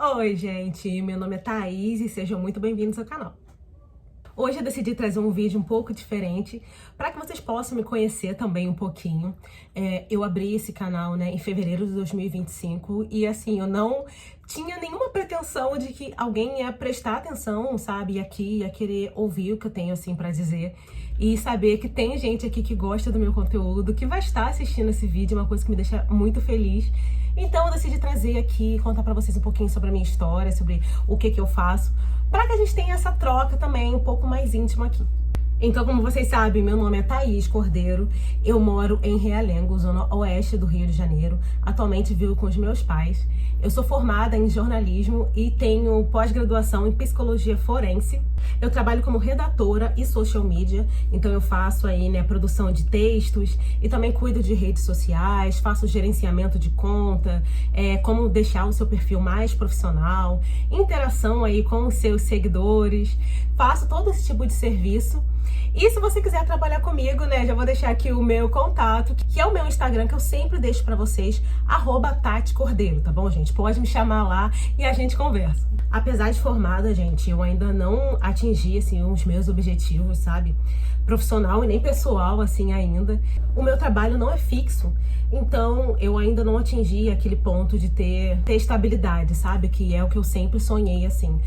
Oi, gente, meu nome é Thaís e sejam muito bem-vindos ao canal. Hoje eu decidi trazer um vídeo um pouco diferente para que vocês possam me conhecer também um pouquinho. Eu abri esse canal, né, em fevereiro de 2025 e assim, eu não tinha nenhuma pretensão de que alguém ia prestar atenção, sabe, aqui, ia querer ouvir o que eu tenho assim para dizer e saber que tem gente aqui que gosta do meu conteúdo, que vai estar assistindo esse vídeo, é uma coisa que me deixa muito feliz. Então eu decidi trazer aqui, contar pra vocês um pouquinho sobre a minha história, sobre o que eu faço, para que a gente tenha essa troca também um pouco mais íntima aqui. Então, como vocês sabem, meu nome é Thaís Cordeiro, eu moro em Realengo, zona oeste do Rio de Janeiro, atualmente vivo com os meus pais. Eu sou formada em jornalismo e tenho pós-graduação em psicologia forense. Eu trabalho como redatora e social media, então eu faço aí, né, produção de textos e também cuido de redes sociais, faço gerenciamento de conta, como deixar o seu perfil mais profissional, interação aí com os seus seguidores, faço todo esse tipo de serviço. E se você quiser trabalhar comigo, né, já vou deixar aqui o meu contato, que é o meu Instagram, que eu sempre deixo pra vocês, @TatiCordeiro, tá bom, gente? Pode me chamar lá e a gente conversa. Apesar de formada, gente, eu ainda não atingi, assim, os meus objetivos, sabe? Profissional e nem pessoal, assim, ainda. O meu trabalho não é fixo, então eu ainda não atingi aquele ponto de ter estabilidade, sabe? Que é o que eu sempre sonhei, assim.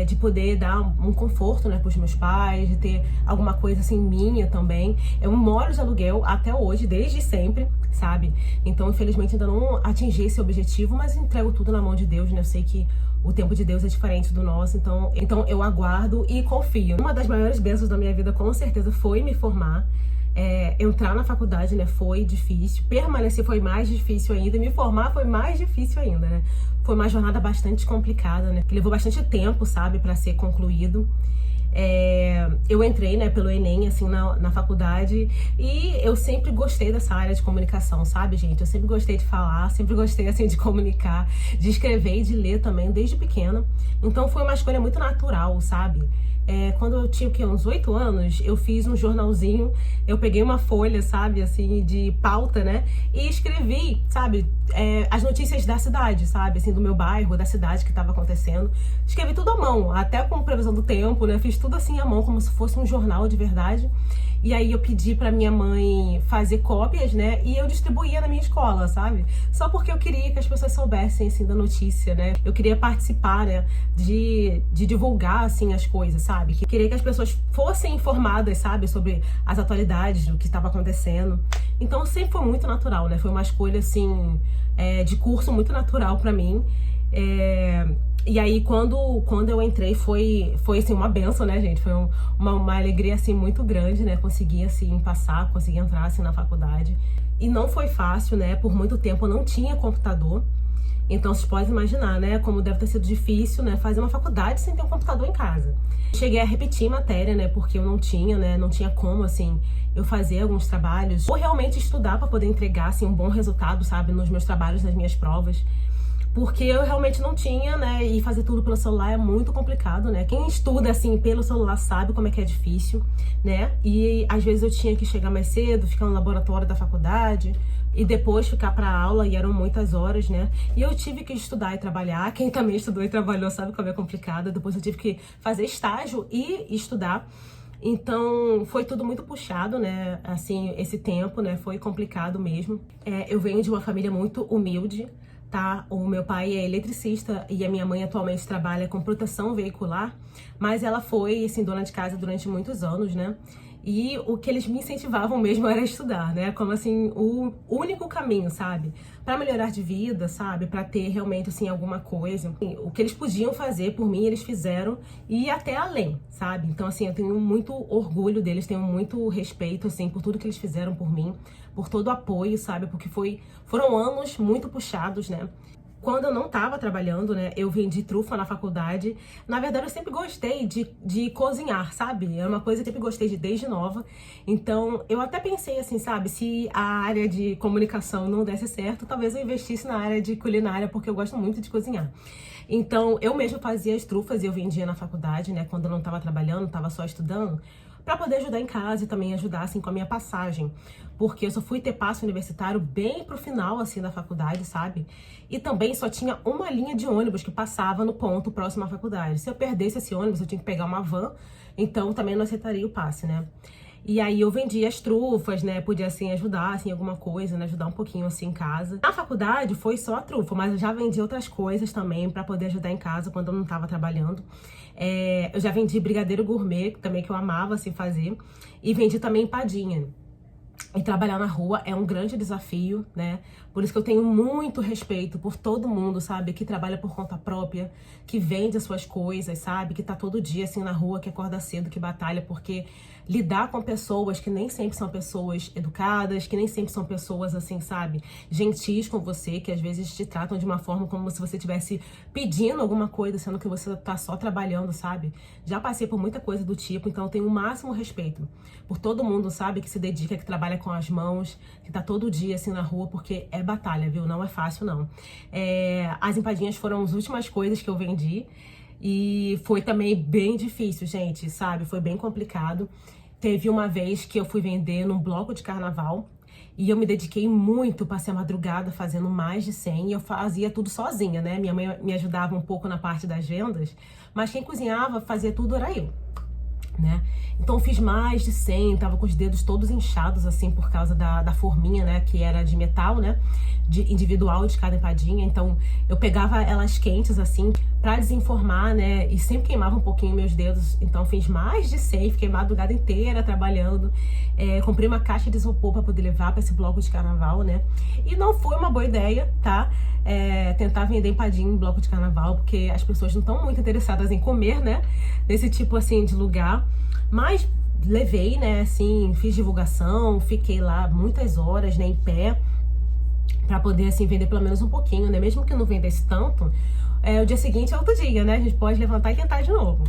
De poder dar um conforto, né, pros meus pais, de ter alguma coisa assim minha também. Eu moro de aluguel até hoje, desde sempre, sabe? Então, infelizmente, ainda não atingi esse objetivo, mas entrego tudo na mão de Deus, né? Eu sei que o tempo de Deus é diferente do nosso, então eu aguardo e confio. Uma das maiores bênçãos da minha vida, com certeza, foi me formar. Entrar na faculdade, né, foi difícil, permanecer foi mais difícil ainda, me formar foi mais difícil ainda, né? Foi uma jornada bastante complicada, né? Que levou bastante tempo, sabe, para ser concluído. Eu entrei, né, pelo Enem, assim, na faculdade e eu sempre gostei dessa área de comunicação, sabe, gente? Eu sempre gostei de falar, sempre gostei, assim, de comunicar, de escrever e de ler também, desde pequena. Então foi uma escolha muito natural, sabe? Quando eu tinha, o quê? Uns 8 anos, eu fiz um jornalzinho, eu peguei uma folha, sabe, assim, de pauta, né, e escrevi, sabe, as notícias da cidade, sabe, assim, do meu bairro, da cidade que estava acontecendo. Escrevi tudo à mão, até com previsão do tempo, né, fiz tudo assim à mão, como se fosse um jornal de verdade. E aí eu pedi pra minha mãe fazer cópias, né, e eu distribuía na minha escola, sabe? Só porque eu queria que as pessoas soubessem, assim, da notícia, né? Eu queria participar, né, de divulgar, assim, as coisas, sabe? Que queria que as pessoas fossem informadas, sabe, sobre as atualidades, do que estava acontecendo. Então sempre foi muito natural, né? Foi uma escolha, assim, de curso muito natural pra mim. E aí, quando eu entrei, foi assim, uma benção, né, gente? Foi uma alegria, assim, muito grande, né? Consegui, assim, passar, consegui entrar, assim, na faculdade. E não foi fácil, né? Por muito tempo eu não tinha computador. Então, vocês podem imaginar, né? Como deve ter sido difícil, né? Fazer uma faculdade sem ter um computador em casa. Cheguei a repetir matéria, né? Porque eu não tinha, né? Não tinha como, assim, eu fazer alguns trabalhos. Ou realmente estudar para poder entregar, assim, um bom resultado, sabe? Nos meus trabalhos, nas minhas provas. Porque eu realmente não tinha, né, e fazer tudo pelo celular é muito complicado, né? Quem estuda, assim, pelo celular sabe como é que é difícil, né? E às vezes eu tinha que chegar mais cedo, ficar no laboratório da faculdade e depois ficar pra aula, e eram muitas horas, né? E eu tive que estudar e trabalhar. Quem também estudou e trabalhou sabe como é complicado. Depois eu tive que fazer estágio e estudar. Então, foi tudo muito puxado, né? Assim, esse tempo, né? Foi complicado mesmo. Eu venho de uma família muito humilde, tá? O meu pai é eletricista e a minha mãe atualmente trabalha com proteção veicular, mas ela foi, assim, dona de casa durante muitos anos, né? E o que eles me incentivavam mesmo era estudar, né? Como, assim, o único caminho, sabe? Pra melhorar de vida, sabe? Pra ter realmente, assim, alguma coisa. O que eles podiam fazer por mim, eles fizeram e até além, sabe? Então, assim, eu tenho muito orgulho deles, tenho muito respeito, assim, por tudo que eles fizeram por mim, por todo o apoio, sabe? Porque foram anos muito puxados, né? Quando eu não tava trabalhando, né, eu vendi trufa na faculdade. Na verdade, eu sempre gostei de cozinhar, sabe? É uma coisa que eu sempre gostei desde nova. Então, eu até pensei assim, sabe? Se a área de comunicação não desse certo, talvez eu investisse na área de culinária, porque eu gosto muito de cozinhar. Então, eu mesma fazia as trufas e eu vendia na faculdade, né? Quando eu não tava trabalhando, tava só estudando. para poder ajudar em casa e também ajudar, assim, com a minha passagem. Porque eu só fui ter passe universitário bem pro final, assim, da faculdade, sabe? E também só tinha uma linha de ônibus que passava no ponto próximo à faculdade. Se eu perdesse esse ônibus, eu tinha que pegar uma van, então também não aceitaria o passe, né? E aí eu vendia as trufas, né? Podia, assim, ajudar, assim, alguma coisa, né? Ajudar um pouquinho, assim, em casa. Na faculdade foi só a trufa, mas eu já vendi outras coisas também pra poder ajudar em casa quando eu não tava trabalhando. Eu já vendi brigadeiro gourmet, também que eu amava, assim, fazer. E vendi também empadinha. E trabalhar na rua é um grande desafio, né? Por isso que eu tenho muito respeito por todo mundo, sabe? Que trabalha por conta própria, que vende as suas coisas, sabe? Que tá todo dia, assim, na rua, que acorda cedo, que batalha, porque lidar com pessoas que nem sempre são pessoas educadas, que nem sempre são pessoas, assim, sabe? Gentis com você, que às vezes te tratam de uma forma como se você estivesse pedindo alguma coisa, sendo que você tá só trabalhando, sabe? Já passei por muita coisa do tipo, então eu tenho o máximo respeito por todo mundo, sabe? Que se dedica, que trabalha com as mãos, que tá todo dia, assim, na rua, porque é batalha, viu? Não é fácil, não. As empadinhas foram as últimas coisas que eu vendi. E foi também bem difícil, gente, sabe? Foi bem complicado. Teve uma vez que eu fui vender num bloco de carnaval e eu me dediquei muito, passei a madrugada fazendo mais de 100 e eu fazia tudo sozinha, né? Minha mãe me ajudava um pouco na parte das vendas, mas quem cozinhava, fazia tudo era eu, né? Então fiz mais de 100, tava com os dedos todos inchados, assim, por causa da forminha, né? Que era de metal, né? De individual de cada empadinha. Então eu pegava elas quentes, assim, pra desenformar, né? E sempre queimava um pouquinho meus dedos. Então fiz mais de 100, fiquei a madrugada inteira trabalhando. Comprei uma caixa de isopor pra poder levar pra esse bloco de carnaval, né? E não foi uma boa ideia, tá? Tentar vender empadinha em bloco de carnaval, porque as pessoas não estão muito interessadas em comer, né? Nesse tipo, assim, de lugar. Mas levei, né, assim, fiz divulgação, fiquei lá muitas horas, né, em pé, pra poder, assim, vender pelo menos um pouquinho, né, mesmo que não vendesse tanto, o dia seguinte é outro dia, né, a gente pode levantar e tentar de novo.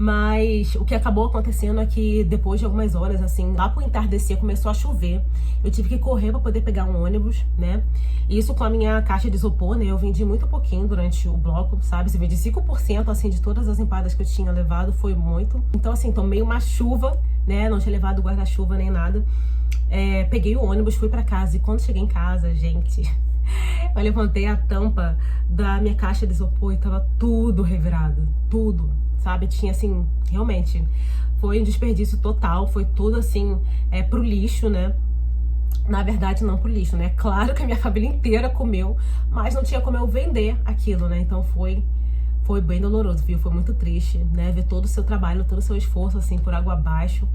Mas o que acabou acontecendo é que depois de algumas horas, assim, lá pro entardecer começou a chover. Eu tive que correr pra poder pegar um ônibus, né? E isso com a minha caixa de isopor, né? Eu vendi muito pouquinho durante o bloco, sabe? Eu vendi 5%, assim, de todas as empadas que eu tinha levado, foi muito. Então, assim, tomei uma chuva, né? Não tinha levado guarda-chuva nem nada. Peguei o ônibus, fui pra casa. E quando cheguei em casa, gente, eu levantei a tampa da minha caixa de isopor e tava tudo revirado. Tudo. Sabe, tinha assim, realmente, foi um desperdício total, foi tudo assim, pro lixo, né? Na verdade, não pro lixo, né? Claro que a minha família inteira comeu, mas não tinha como eu vender aquilo, né? Então foi bem doloroso, viu? Foi muito triste, né? Ver todo o seu trabalho, todo o seu esforço, assim, por água abaixo,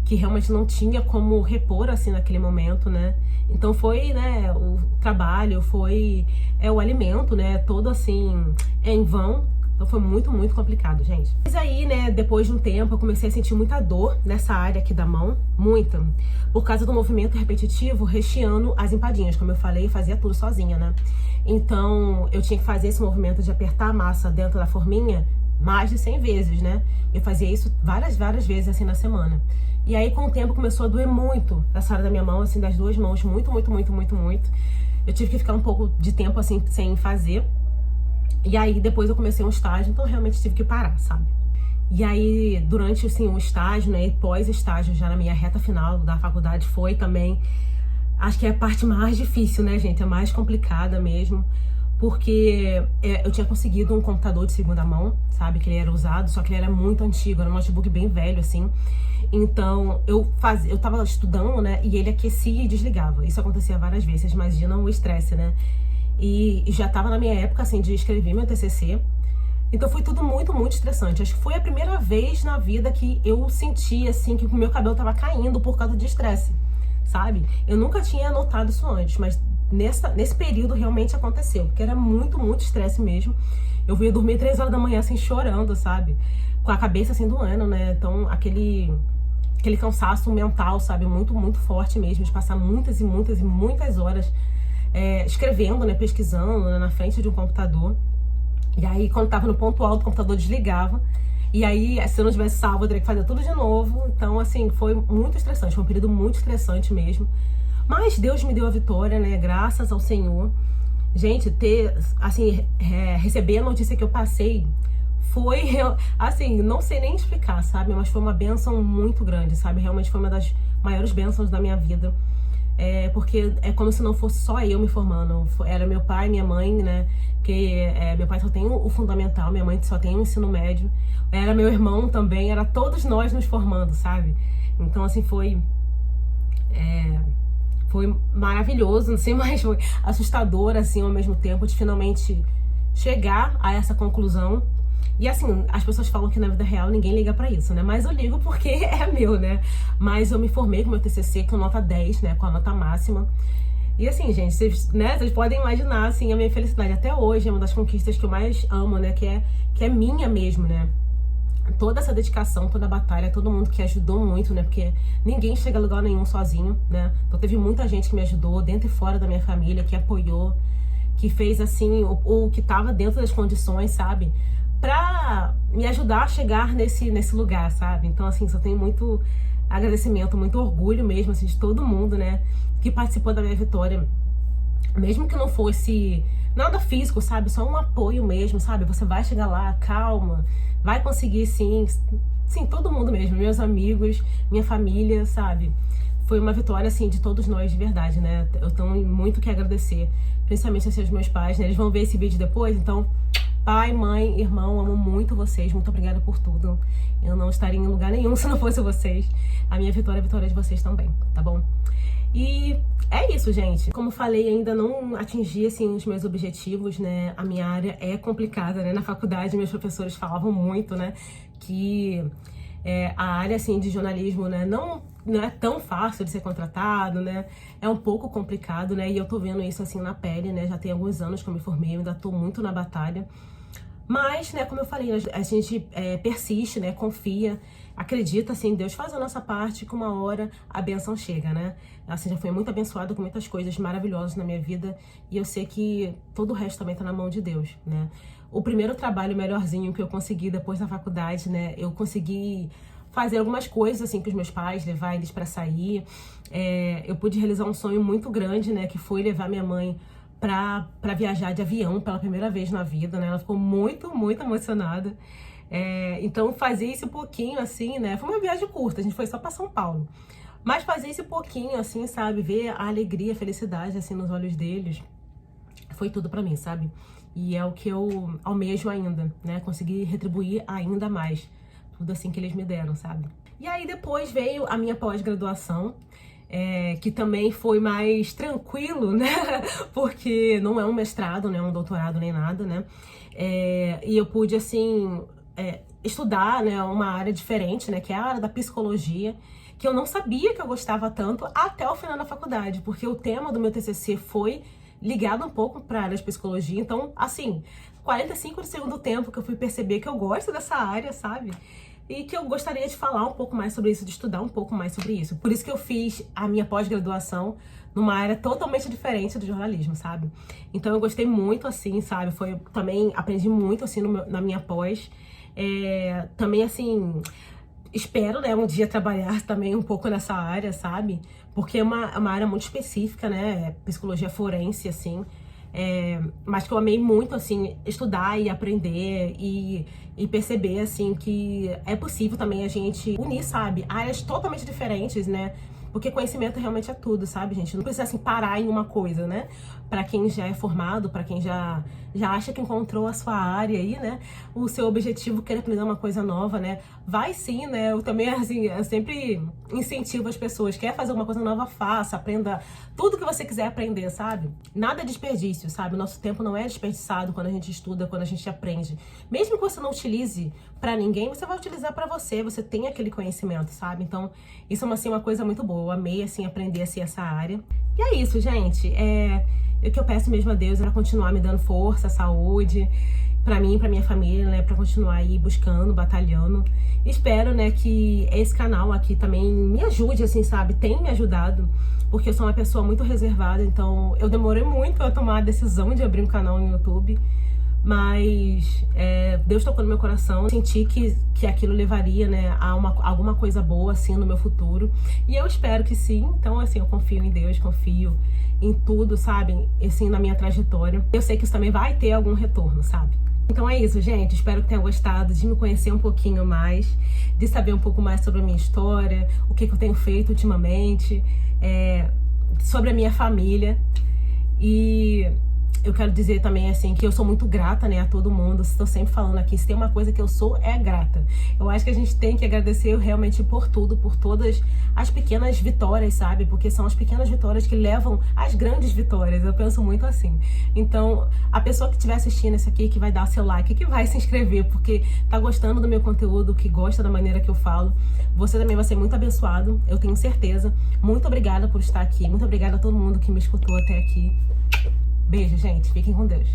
que realmente não tinha como repor, assim, naquele momento, né? Então foi, né, o trabalho, foi o alimento, né? Todo assim, em vão. Então foi muito, muito complicado, gente. Mas aí, né, depois de um tempo, eu comecei a sentir muita dor nessa área aqui da mão, muita, por causa do movimento repetitivo, recheando as empadinhas. Como eu falei, eu fazia tudo sozinha, né? Então, eu tinha que fazer esse movimento de apertar a massa dentro da forminha mais de 100 vezes, né? Eu fazia isso várias vezes, assim, na semana. E aí, com o tempo, começou a doer muito essa área da minha mão, assim, das duas mãos, muito, muito, muito, muito, muito. Eu tive que ficar um pouco de tempo, assim, sem fazer. E aí, depois eu comecei um estágio, então realmente tive que parar, sabe? E aí, durante, assim, o estágio, né, e pós-estágio, já na minha reta final da faculdade, foi também, acho que é a parte mais difícil, né, gente? É mais complicada mesmo, porque eu tinha conseguido um computador de segunda mão, sabe? Que ele era usado, só que ele era muito antigo, era um notebook bem velho, assim. Então, eu tava estudando, né, e ele aquecia e desligava. Isso acontecia várias vezes, vocês imaginam o estresse, né? E já tava na minha época, assim, de escrever meu TCC. Então foi tudo muito, muito estressante. Acho que foi a primeira vez na vida que eu senti, assim, que o meu cabelo tava caindo por causa de estresse, sabe? Eu nunca tinha notado isso antes, mas nesse período realmente aconteceu, porque era muito, muito estresse mesmo. Eu ia dormir 3 horas da manhã, assim, chorando, sabe? Com a cabeça, assim, doendo, né? Então, aquele cansaço mental, sabe? Muito, muito forte mesmo, de passar muitas e muitas e muitas horas escrevendo, né, pesquisando, né, na frente de um computador. E aí, quando tava no ponto alto, o computador desligava. E aí, se eu não tivesse salvo, eu teria que fazer tudo de novo. Então, assim, foi muito estressante. Foi um período muito estressante mesmo. Mas Deus me deu a vitória, né? Graças ao Senhor. Gente, receber a notícia que eu passei foi, assim, não sei nem explicar, sabe? Mas foi uma bênção muito grande, sabe? Realmente foi uma das maiores bênçãos da minha vida. Porque é como se não fosse só eu me formando. Era meu pai e minha mãe, né? Porque meu pai só tem o fundamental, minha mãe só tem o ensino médio. Era meu irmão também, era todos nós nos formando, sabe? Então, assim, foi maravilhoso, não sei, mas foi assustador, assim, ao mesmo tempo, de finalmente chegar a essa conclusão. E assim, as pessoas falam que na vida real ninguém liga pra isso, né? Mas eu ligo porque é meu, né? Mas eu me formei com meu TCC com nota 10, né? Com a nota máxima. E assim, gente, vocês podem imaginar, assim, a minha felicidade até hoje é uma das conquistas que eu mais amo, né? Que é minha mesmo, né? Toda essa dedicação, toda a batalha, todo mundo que ajudou muito, né? Porque ninguém chega a lugar nenhum sozinho, né? Então teve muita gente que me ajudou, dentro e fora da minha família, que apoiou, que fez, assim, o que tava dentro das condições, sabe? Pra me ajudar a chegar nesse lugar, sabe? Então, assim, só tenho muito agradecimento, muito orgulho mesmo, assim, de todo mundo, né? Que participou da minha vitória. Mesmo que não fosse nada físico, sabe? Só um apoio mesmo, sabe? Você vai chegar lá, calma, vai conseguir sim. Sim, todo mundo mesmo, meus amigos, minha família, sabe? Foi uma vitória, assim, de todos nós, de verdade, né? Eu tenho muito que agradecer, principalmente assim, aos meus pais, né? Eles vão ver esse vídeo depois, então, pai, mãe, irmão, amo muito vocês, muito obrigada por tudo. Eu não estaria em lugar nenhum se não fosse vocês. A minha vitória é a vitória de vocês também, tá bom? E é isso, gente. Como falei, ainda não atingi, assim, os meus objetivos, né? A minha área é complicada, né? Na faculdade, meus professores falavam muito, né? Que a área, assim, de jornalismo, né? Não é tão fácil de ser contratado, né? É um pouco complicado, né? E eu tô vendo isso, assim, na pele, né? Já tem alguns anos que eu me formei, eu ainda tô muito na batalha. Mas, né, como eu falei, a gente persiste, né, confia, acredita, assim, Deus faz a nossa parte, que uma hora a bênção chega, né? Assim, já fui muito abençoada com muitas coisas maravilhosas na minha vida e eu sei que todo o resto também tá na mão de Deus, né? O primeiro trabalho melhorzinho que eu consegui depois da faculdade, né, eu consegui fazer algumas coisas, assim, com os meus pais, levar eles pra sair. Eu pude realizar um sonho muito grande, né, que foi levar minha mãe pra viajar de avião pela primeira vez na vida, né? Ela ficou muito, muito emocionada. Então, fazer esse pouquinho, assim, né? Foi uma viagem curta, a gente foi só pra São Paulo. Mas fazer esse pouquinho, assim, sabe? Ver a alegria, a felicidade, assim, nos olhos deles, foi tudo pra mim, sabe? E é o que eu almejo ainda, né? Conseguir retribuir ainda mais tudo, assim, que eles me deram, sabe? E aí, depois veio a minha pós-graduação, que também foi mais tranquilo, né? Porque não é um mestrado, não é um doutorado nem nada, né? E eu pude, assim, estudar, né, uma área diferente, né? Que é a área da psicologia, que eu não sabia que eu gostava tanto até o final da faculdade, porque o tema do meu TCC foi ligado um pouco para a área de psicologia. Então, assim, 45 do segundo tempo que eu fui perceber que eu gosto dessa área, sabe? E que eu gostaria de falar um pouco mais sobre isso, de estudar um pouco mais sobre isso. Por isso que eu fiz a minha pós-graduação numa área totalmente diferente do jornalismo, sabe? Então eu gostei muito, assim, sabe? Também aprendi muito, assim, na minha pós. Também, assim, espero, né, um dia trabalhar também um pouco nessa área, sabe? Porque é uma área muito específica, né? Psicologia forense, assim. Mas que eu amei muito, assim, estudar e aprender e perceber, assim, que é possível também a gente unir, sabe, áreas totalmente diferentes, né? Porque conhecimento realmente é tudo, sabe, gente? Não precisa, assim, parar em uma coisa, né? Pra quem já é formado, pra quem já acha que encontrou a sua área aí, né? O seu objetivo, querer aprender uma coisa nova, né? Vai sim, né? Eu também, assim, eu sempre incentivo as pessoas. Quer fazer uma coisa nova, faça, aprenda tudo que você quiser aprender, sabe? Nada é desperdício, sabe? O nosso tempo não é desperdiçado quando a gente estuda, quando a gente aprende. Mesmo que você não utilize pra ninguém, você vai utilizar pra você. Você tem aquele conhecimento, sabe? Então, isso é assim, uma coisa muito boa. Eu amei, assim, aprender, assim, essa área. E é isso, gente. O que eu peço mesmo a Deus é pra continuar me dando força, saúde, pra mim, pra minha família, né? Pra continuar aí buscando, batalhando. Espero, né, que esse canal aqui também me ajude, assim, sabe? Tem me ajudado, porque eu sou uma pessoa muito reservada, então eu demorei muito a tomar a decisão de abrir um canal no YouTube. Mas Deus tocou no meu coração, senti que aquilo levaria, né, a alguma coisa boa, assim, no meu futuro. E eu espero que sim. Então, assim, eu confio em Deus, confio em tudo, sabe? Assim, na minha trajetória. Eu sei que isso também vai ter algum retorno, sabe? Então é isso, gente. Espero que tenham gostado de me conhecer um pouquinho mais, de saber um pouco mais sobre a minha história, o que eu tenho feito ultimamente, sobre a minha família. E eu quero dizer também, assim, que eu sou muito grata, né, a todo mundo. Estou sempre falando aqui, se tem uma coisa que eu sou, é grata. Eu acho que a gente tem que agradecer realmente por tudo, por todas as pequenas vitórias, sabe? Porque são as pequenas vitórias que levam às grandes vitórias. Eu penso muito assim. Então, a pessoa que estiver assistindo isso aqui, que vai dar seu like, que vai se inscrever, porque tá gostando do meu conteúdo, que gosta da maneira que eu falo, você também vai ser muito abençoado, eu tenho certeza. Muito obrigada por estar aqui. Muito obrigada a todo mundo que me escutou até aqui. Beijo, gente. Fiquem com Deus.